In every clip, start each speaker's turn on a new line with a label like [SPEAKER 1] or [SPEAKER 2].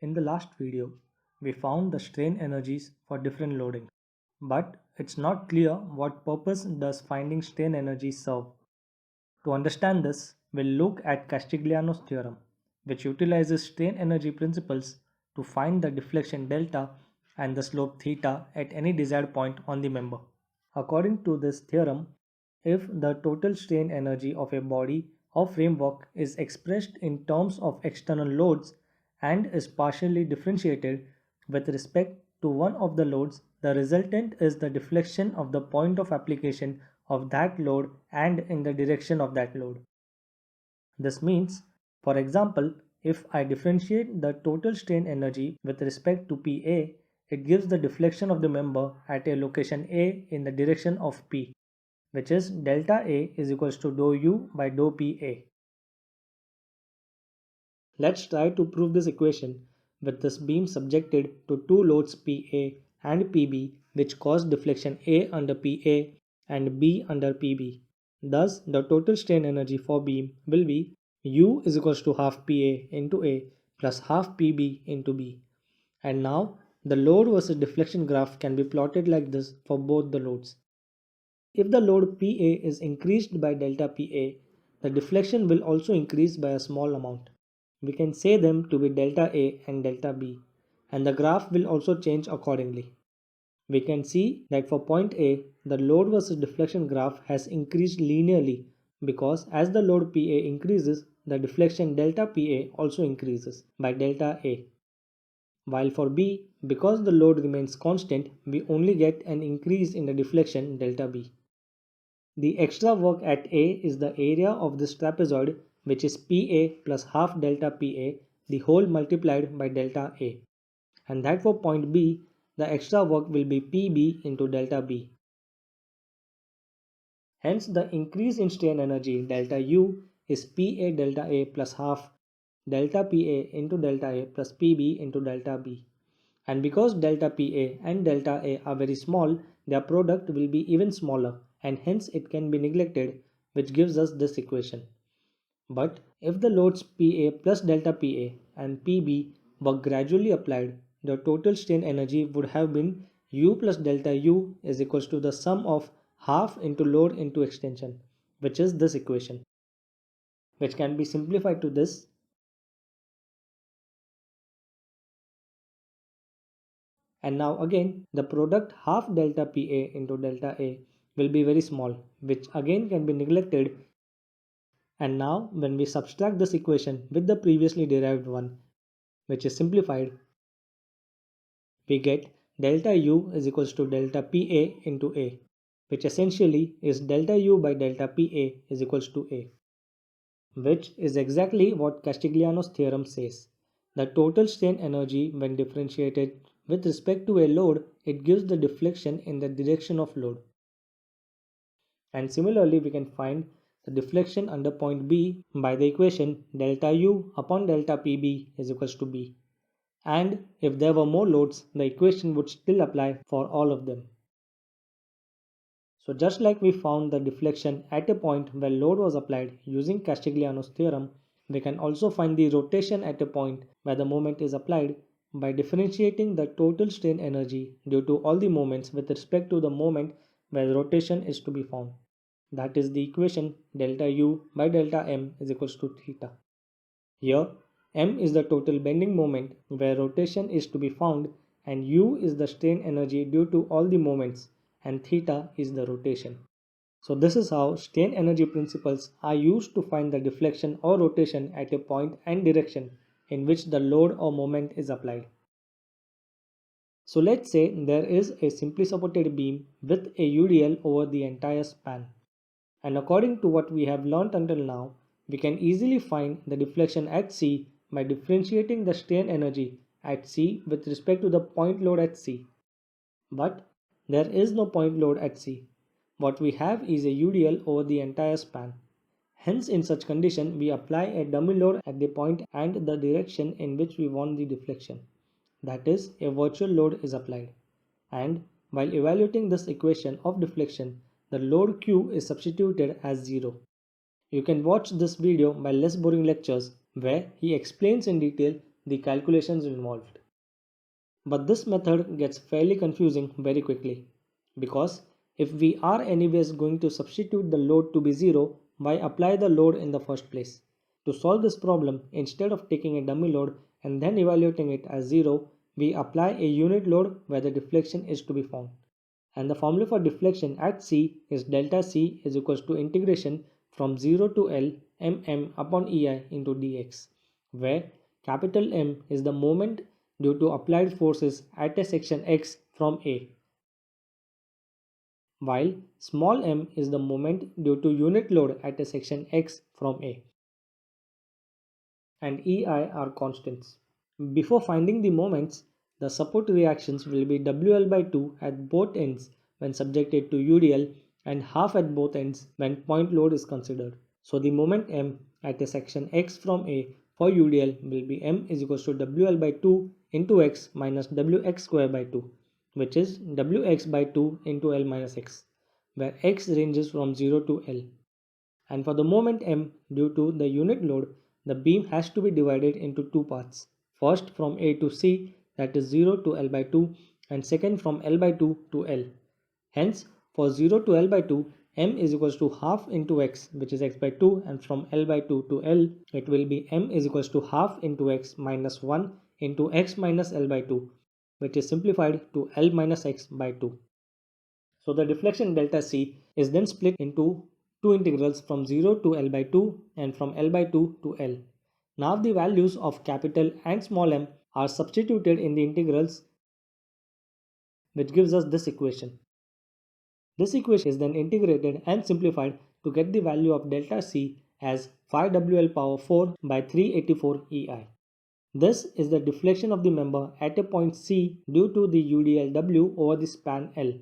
[SPEAKER 1] In the last video, we found the strain energies for different loading, but it's not clear what purpose does finding strain energy serve. To understand this, we'll look at Castigliano's theorem, which utilizes strain energy principles to find the deflection delta and the slope theta at any desired point on the member. According to this theorem, if the total strain energy of a body or framework is expressed in terms of external loads and is partially differentiated with respect to one of the loads, the resultant is the deflection of the point of application of that load and in the direction of that load. This means, for example, if I differentiate the total strain energy with respect to PA, it gives the deflection of the member at a location A in the direction of P, which is delta A is equals to dou U by dou PA. Let's try to prove this equation with this beam subjected to two loads PA and PB, which cause deflection A under PA and B under PB. Thus, the total strain energy for beam will be U is equals to half PA into A plus half PB into B. And now, the load versus deflection graph can be plotted like this for both the loads. If the load PA is increased by delta PA, the deflection will also increase by a small amount. We can say them to be delta A and delta B, and the graph will also change accordingly. We can see that for point A, the load versus deflection graph has increased linearly because as the load PA increases, the deflection delta PA also increases by delta A. While for B, because the load remains constant, we only get an increase in the deflection delta B. The extra work at A is the area of this trapezoid, which is PA plus half delta PA, the whole multiplied by delta A. And that for point B, the extra work will be PB into delta B. Hence, the increase in strain energy delta U is PA delta A plus half delta PA into delta A plus PB into delta B. And because delta PA and delta A are very small, their product will be even smaller and hence it can be neglected, which gives us this equation. But if the loads PA plus delta PA and PB were gradually applied, the total strain energy would have been U plus delta U is equals to the sum of half into load into extension, which is this equation, which can be simplified to this. And now again, the product half delta PA into delta A will be very small, which again can be neglected. And now when we subtract this equation with the previously derived one, which is simplified, we get delta U is equals to delta PA into A, which essentially is delta U by delta PA is equals to A, which is exactly what Castigliano's theorem says. The total strain energy when differentiated with respect to a load, it gives the deflection in the direction of load. And similarly, we can find the deflection under point B by the equation delta U upon delta PB is equals to B. And if there were more loads, the equation would still apply for all of them. So just like we found the deflection at a point where load was applied using Castigliano's theorem, we can also find the rotation at a point where the moment is applied by differentiating the total strain energy due to all the moments with respect to the moment where the rotation is to be found. That is the equation delta U by delta M is equals to theta. Here, M is the total bending moment where rotation is to be found and U is the strain energy due to all the moments and theta is the rotation. So this is how strain energy principles are used to find the deflection or rotation at a point and direction in which the load or moment is applied. So let's say there is a simply supported beam with a UDL over the entire span. And according to what we have learnt until now, we can easily find the deflection at C by differentiating the strain energy at C with respect to the point load at C. But there is no point load at C. What we have is a UDL over the entire span. Hence, in such condition, we apply a dummy load at the point and the direction in which we want the deflection. That is, a virtual load is applied. And while evaluating this equation of deflection, the load Q is substituted as 0. You can watch this video by Less Boring Lectures where he explains in detail the calculations involved. But this method gets fairly confusing very quickly, because if we are anyways going to substitute the load to be 0, why apply the load in the first place? To solve this problem, instead of taking a dummy load and then evaluating it as 0, we apply a unit load where the deflection is to be found. And the formula for deflection at C is delta C is equals to integration from 0 to L mm upon EI into dx, where capital M is the moment due to applied forces at a section X from A, while small m is the moment due to unit load at a section X from A, and EI are constants. Before finding the moments, the support reactions will be WL by 2 at both ends when subjected to UDL and half at both ends when point load is considered. So the moment M at a section X from A for UDL will be M is equals to WL by 2 into X minus WX square by 2, which is WX by 2 into L minus X, where X ranges from 0 to L. And for the moment M, due to the unit load, the beam has to be divided into two parts. First from A to C, that is 0 to L by 2, and second from L by 2 to L. Hence, for 0 to L by 2, M is equals to half into X, which is X by 2, and from L by 2 to L, it will be M is equals to half into X minus 1 into X minus L by 2, which is simplified to L minus X by 2. So the deflection delta C is then split into two integrals from 0 to L by 2 and from L by 2 to L. Now the values of capital and small m are substituted in the integrals, which gives us this equation. This equation is then integrated and simplified to get the value of delta C as 5WL power 4 by 384 EI. This is the deflection of the member at a point C due to the UDLW over the span L.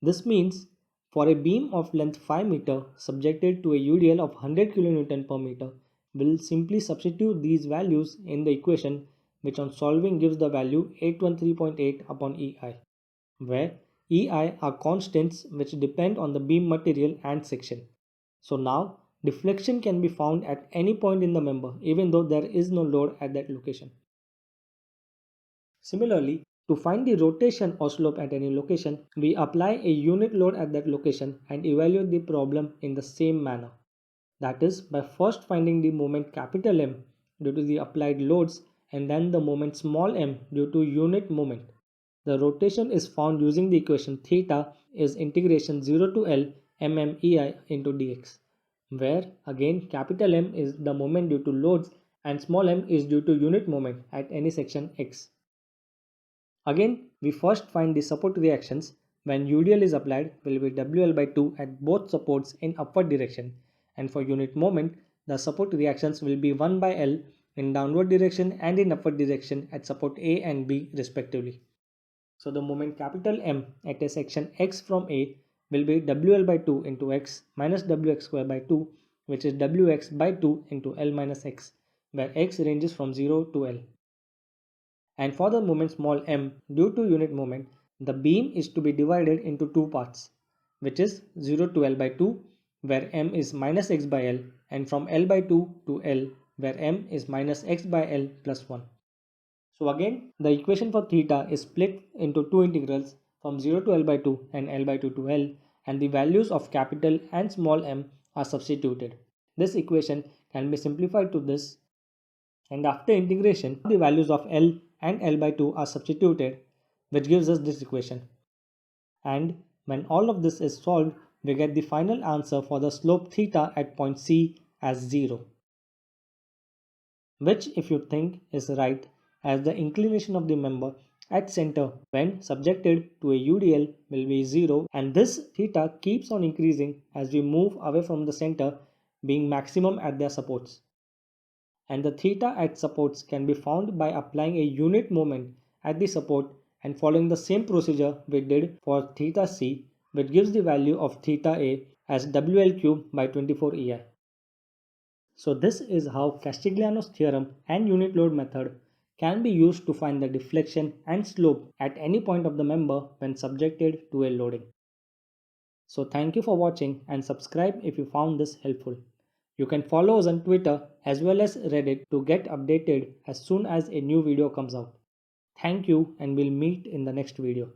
[SPEAKER 1] This means for a beam of length 5 meter subjected to a UDL of 100 kN per meter, we'll simply substitute these values in the equation, which on solving gives the value 813.8 upon EI, where EI are constants which depend on the beam material and section. So now deflection can be found at any point in the member even though there is no load at that location. Similarly, to find the rotation or slope at any location, we apply a unit load at that location and evaluate the problem in the same manner. That is, by first finding the moment capital M due to the applied loads and then the moment small m due to unit moment. The rotation is found using the equation theta is integration 0 to L mmei into dx, where again capital M is the moment due to loads and small m is due to unit moment at any section X. Again, we first find the support reactions when UDL is applied will be WL by 2 at both supports in upward direction, and for unit moment, the support reactions will be 1 by L in downward direction and in upward direction at support A and B respectively. So the moment capital M at a section X from A will be WL by 2 into X minus WX square by 2, which is WX by 2 into L minus X, where X ranges from 0 to L. And for the moment small m, due to unit moment, the beam is to be divided into two parts, which is 0 to L by 2, where m is minus x by L, and from L by 2 to L, where m is minus x by L plus 1. So again, the equation for theta is split into two integrals from 0 to L by 2 and L by 2 to L, and the values of capital and small m are substituted. This equation can be simplified to this, and after integration, the values of L and L by 2 are substituted, which gives us this equation. And when all of this is solved, we get the final answer for the slope theta at point C as 0. Which, if you think, is right, as the inclination of the member at center when subjected to a UDL will be 0, and this theta keeps on increasing as we move away from the center, being maximum at their supports. And the theta at supports can be found by applying a unit moment at the support and following the same procedure we did for theta C, which gives the value of theta A as WL cube by 24 EI. So this is how Castigliano's theorem and unit load method can be used to find the deflection and slope at any point of the member when subjected to a loading. So thank you for watching and subscribe if you found this helpful. You can follow us on Twitter as well as Reddit to get updated as soon as a new video comes out. Thank you, and we'll meet in the next video.